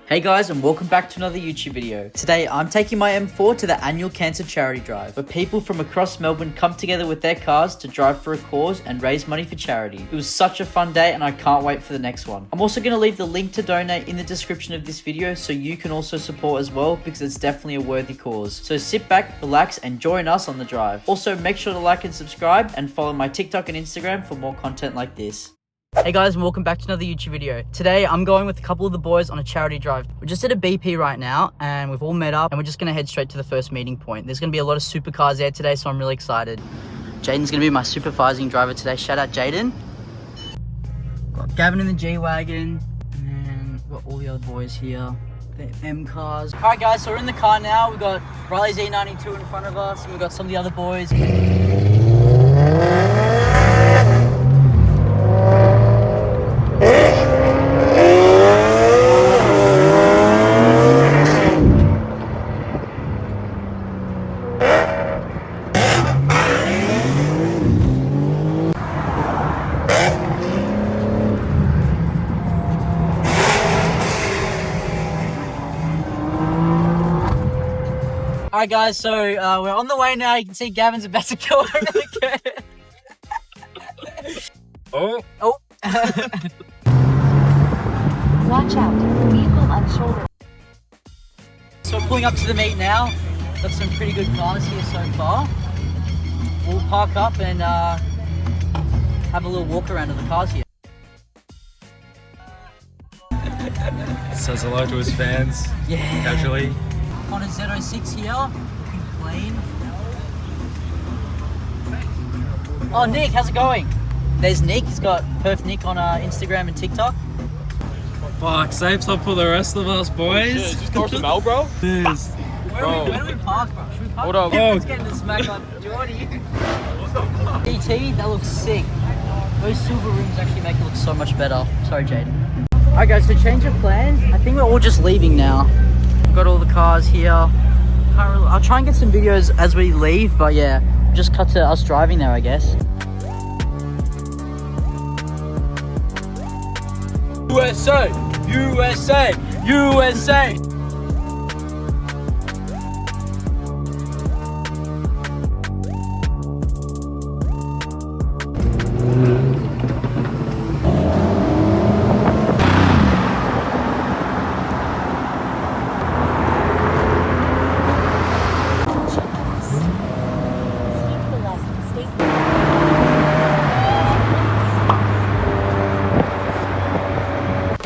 Hey guys, and welcome back to another YouTube video. Today I'm taking my M4 to the annual cancer charity drive, where people from across Melbourne come together with their cars to drive for a cause and raise money for charity. It was such a fun day and I can't wait for the next one. I'm also going to leave the link to donate in the description of this video so you can also support as well, because it's definitely a worthy cause. So sit back, relax and join us on the drive. Also make sure to like and subscribe and follow my TikTok and Instagram for more content like this. Hey guys, and welcome back to another YouTube video. Today I'm going with a couple of the boys on a charity drive. We're just at a BP right now and we've all met up and we're just going to head straight to the first meeting point. There's going to be a lot of supercars there today, so I'm really excited. Jaden's going to be my supervising driver today. Shout out Jaden. Got Gavin in the G-Wagon and then we've got all the other boys here. The M cars. Alright guys, so we're in the car now. We've got Riley's E92 in front of us and we've got some of the other boys. Alright guys, so we're on the way now. You can see Gavin's about to go over the curve. Oh. Watch out, vehicle on shoulder. So we're pulling up to the meet now. Got some pretty good cars here so far. We'll park up and have a little walk around of the cars here. Says hello to his fans. Yeah. Casually. On a Z06 here, looking clean. Oh, Nick, how's it going? There's Nick. He's got Perf Nick on Instagram and TikTok. Fuck, saves up for the rest of us, boys. Is this carsofmelb, bro? Yes. Where do we park, bro? Should we park? Hold up. Let's get in the smack on Jordy. DT, that looks sick. Those silver rims actually make it look so much better. Sorry, Jaden. Alright guys, so change of plans. I think we're all just leaving now. Got all the cars here. I'll try and get some videos as we leave, but yeah, just cut to us driving there, I guess. USA! USA! USA!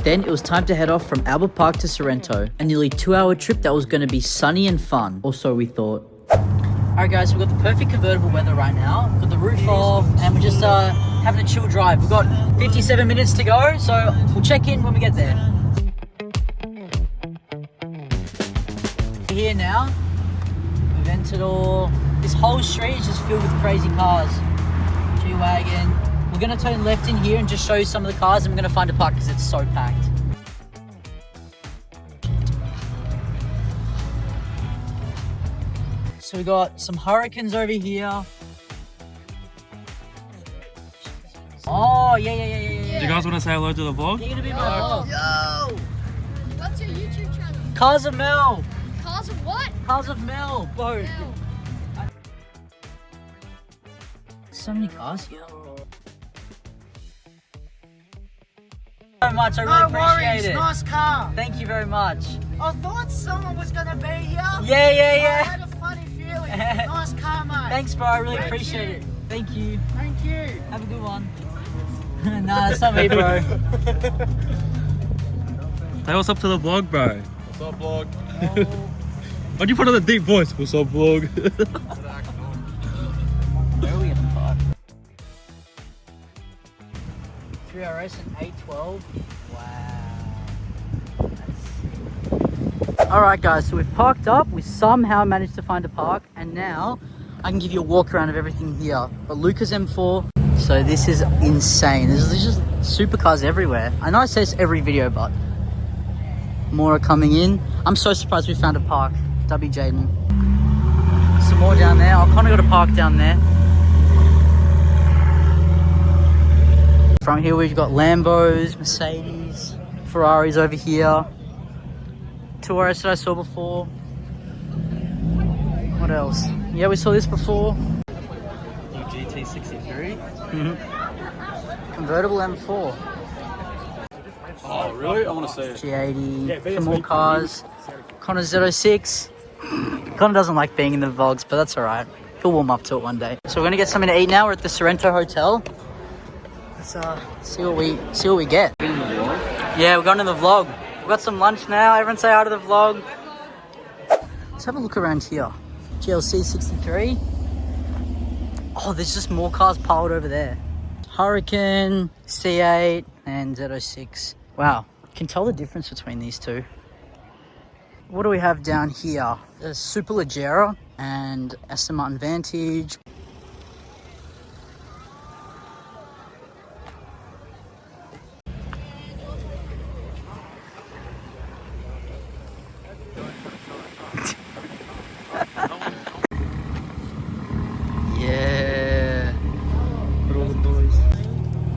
Then it was time to head off from Albert Park to Sorrento, a nearly 2-hour trip that was going to be sunny and fun, or so we thought. Alright guys, we've got the perfect convertible weather right now, we've got the roof off, and we're just having a chill drive. We've got 57 minutes to go, so we'll check in when we get there. Here now, we've entered all, this whole street is just filled with crazy cars. G-Wagon. We're going to turn left in here and just show you some of the cars, and we're going to find a park because it's so packed. So we got some Hurricanes over here. Oh, yeah. Do you guys want to say hello to the vlog? You're going to be my vlog. Yo! What's your YouTube channel? Cars of Mel. Cars of what? Cars of Mel. Bro. Mel. So many cars here. So much, I really appreciate it. Nice car. Thank you very much. I thought someone was gonna be here. Yeah. I had a funny feeling. Nice car, mate. Thanks, bro. I really Thank appreciate you. it. Thank you. Thank you. Have a good one. Nah, it's not me, bro. Say what's up to the vlog, bro. What's up, vlog? Why'd you put on the deep voice? What's up, vlog? Where are we gonna park? 3RS and 812. Wow. Alright guys, so we've parked up, we somehow managed to find a park, and now I can give you a walk around of everything here. But Lucas M4, so this is insane. There's just supercars everywhere. I know I say this every video, but more are coming in. I'm so surprised we found a park. W Jaden. Some more down there. I've kind of got a park down there. Front here we've got Lambos, Mercedes, Ferraris over here. Tourist that I saw before. What else? Yeah, we saw this before. New GT63. Convertible M4. Oh, really? I want to see it. G80. Some more cars. Connor 06. Connor doesn't like being in the vlogs, but that's alright. He'll warm up to it one day. So we're gonna get something to eat now. We're at the Sorrento Hotel. Let's see what we get. Yeah, we're going to the vlog. We've got some lunch now. Everyone say hi to the vlog. Let's have a look around here. GLC 63. Oh, there's just more cars piled over there. Hurricane, C8, and Z06. Wow, can tell the difference between these two. What do we have down here? A Super Leggera and Aston Martin Vantage. Yeah. Look at all the boys.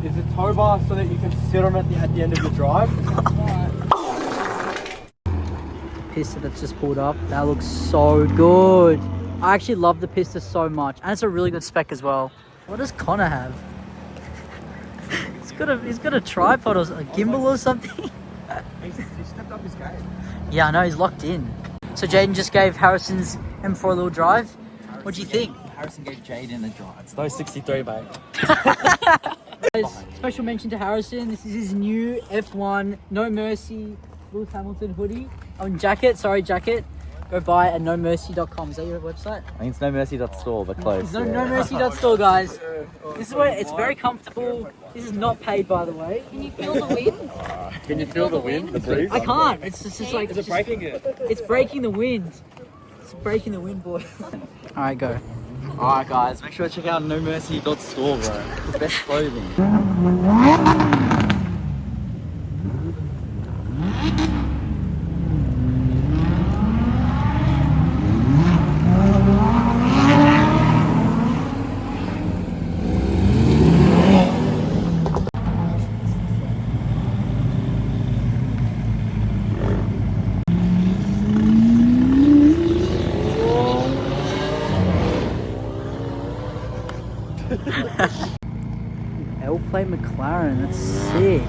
Is it tow bar so that you can sit on it at the end of your drive? Pista that's just pulled up. That looks so good. I actually love the Pista so much, and it's a really good spec as well. What does Connor have? he's got a tripod or a gimbal or something. He stepped up his game. Yeah, I know, he's locked in. So Jaden just gave Harrison's M4 a little drive. What do you think? Harrison gave Jaden a drive. It's no 63, mate. Guys, special mention to Harrison. This is his new F1 No Mercy Lewis Hamilton hoodie. Jacket. Go buy it at nomercy.com. Is that your website? I think it's nomercy.store, but close. It's nomercy.store, guys. This is where it's very comfortable. This is not paid, by the way. Can you feel the wind? Can you feel the wind? The breeze? I can't. It's just like... Is it breaking it? It's breaking the wind. It's breaking the wind, boy. Alright, go. Alright guys, make sure to check out nomercy.store, bro. The best clothing. L-plate McLaren, that's sick.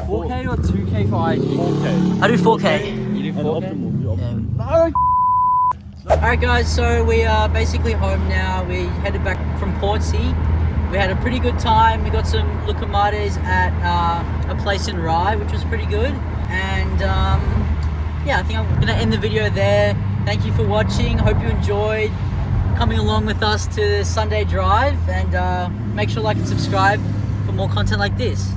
4K or 2K for ID? 4K. I do 4K. You do 4K? Yeah. Alright guys, so we are basically home now. We headed back from Portsea. We had a pretty good time. We got some locomotives at a place in Rye, which was pretty good. And yeah, I think I'm gonna end the video there. Thank you for watching. Hope you enjoyed coming along with us to the Sunday drive, and make sure to like and subscribe for more content like this.